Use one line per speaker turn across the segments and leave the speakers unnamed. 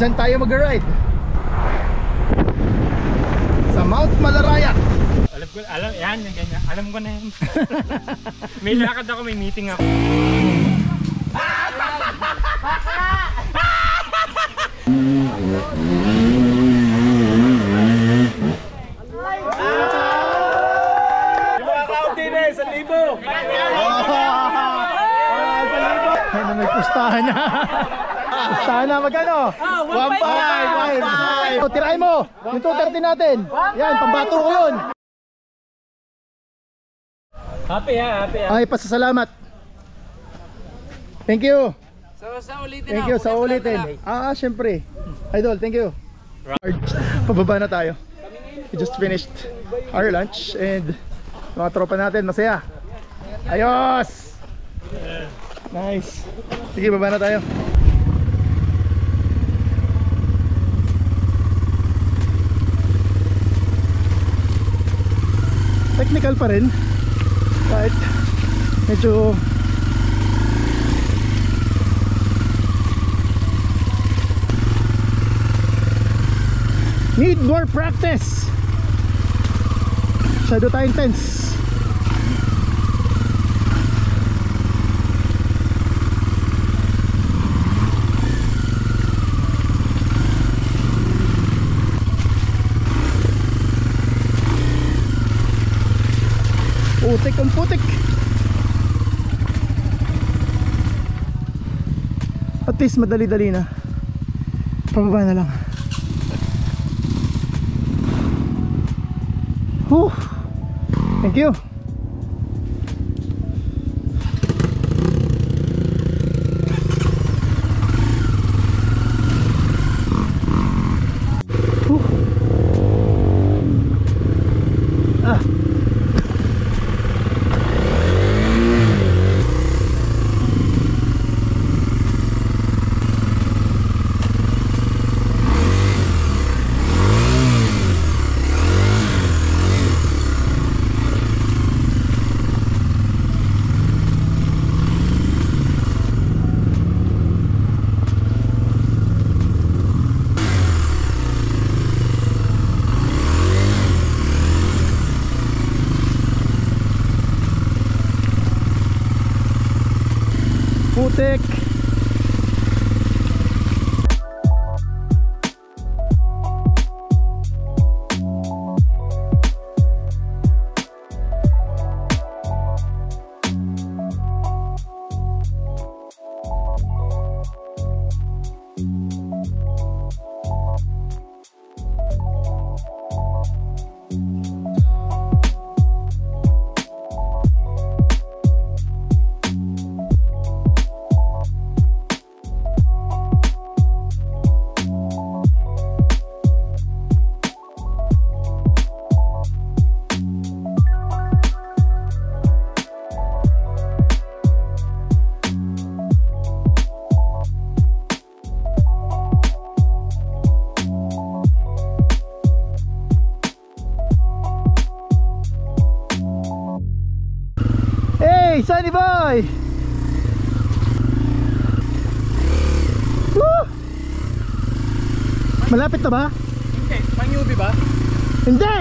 Diyan tayo mag-ride sa Mount Malarayat.
Yan, yung ganyan. Alam ko na yan. May lakad ako, may meeting ako.
Yung mga crowd din eh, 1,000.
Ay na, may pustahan na. Pustahan na, magkano? 1,500. Tirahin mo yung 230 natin. Yan, pambato ko yun.
Happy ha, happy ha.
Ay, pasasalamat. Thank you.
Sa ulitin.
Thank you, sa ulitin. Syempre. Idol, thank you. Pababa na tayo. We just finished our lunch and mga tropa natin masaya. Ayos! Nice. Sige, baba na tayo. Technical pa rin. Kahit medyo need more practice. Masyado tayong tense. Putik ang putik. At least madali-dali na. Pababa na lang. Thank you. Putik. Hey, Sunny Boy! Woo! Malapit na ba?
Hindi, pang-UV ba?
Hindi!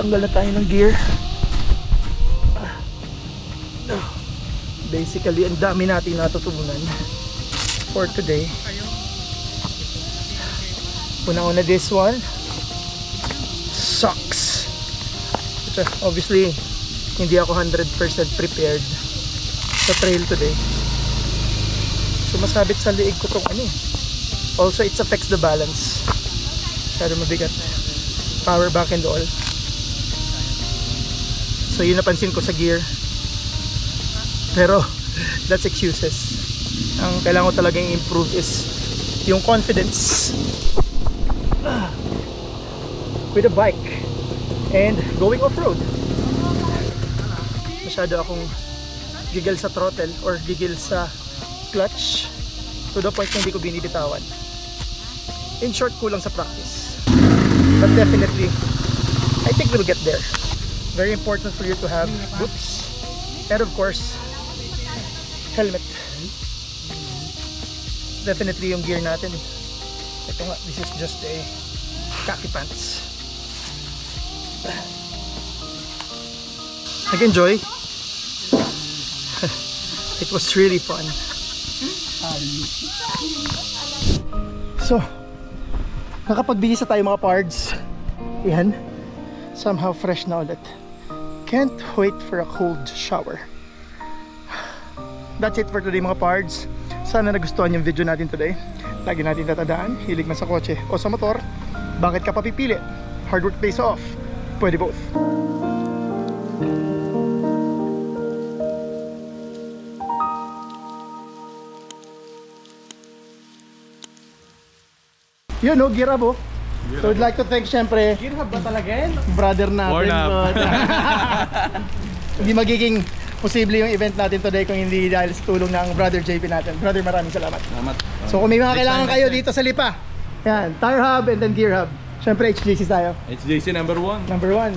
Tanggal na tayo ng gear. Basically, ang dami natin natutunan for today. Una-una, this one sucks. Obviously, hindi ako 100% prepared sa trail today. Sumasabit sa liig ko tong ano. Also, it affects the balance. Masyado mabigat. Power back and all. So, yun napansin ko sa gear. Pero, that's excuses. Ang kailangan ko talagang improve is yung confidence with a bike and going off-road. Masyado akong gigil sa throttle or gigil sa clutch to the point na hindi ko binibitawan. In short, kulang sa practice. But definitely, I think we'll get there. Very important for you to have boots and of course, helmet. Definitely yung gear natin. Ito nga, this is just a khaki pants. Nag-enjoy? It was really fun. So, nakapagbihis na tayo mga pards. Yan. Somehow fresh na ulit. Can't wait for a cold shower. That's it for today mga pards. Sana nagustuhan yung video natin today. Lagi natin tatandaan, hilig man sa kotse o sa motor, bakit ka papipili? Hard work pays off. Pwede both. Yun no, Gear Hub oh. So I'd like to thank syempre
Gear Hub ba talaga yan?
brother natin. Hindi magiging posible yung event natin today kung hindi dahil sa tulong ng brother JP natin. Brother, maraming salamat. So kung may mga kailangan kayo dito sa Lipa, yan, Tire Hub and then Gear Hub. Syempre HJC tayo.
HJC number 1.
Number 1.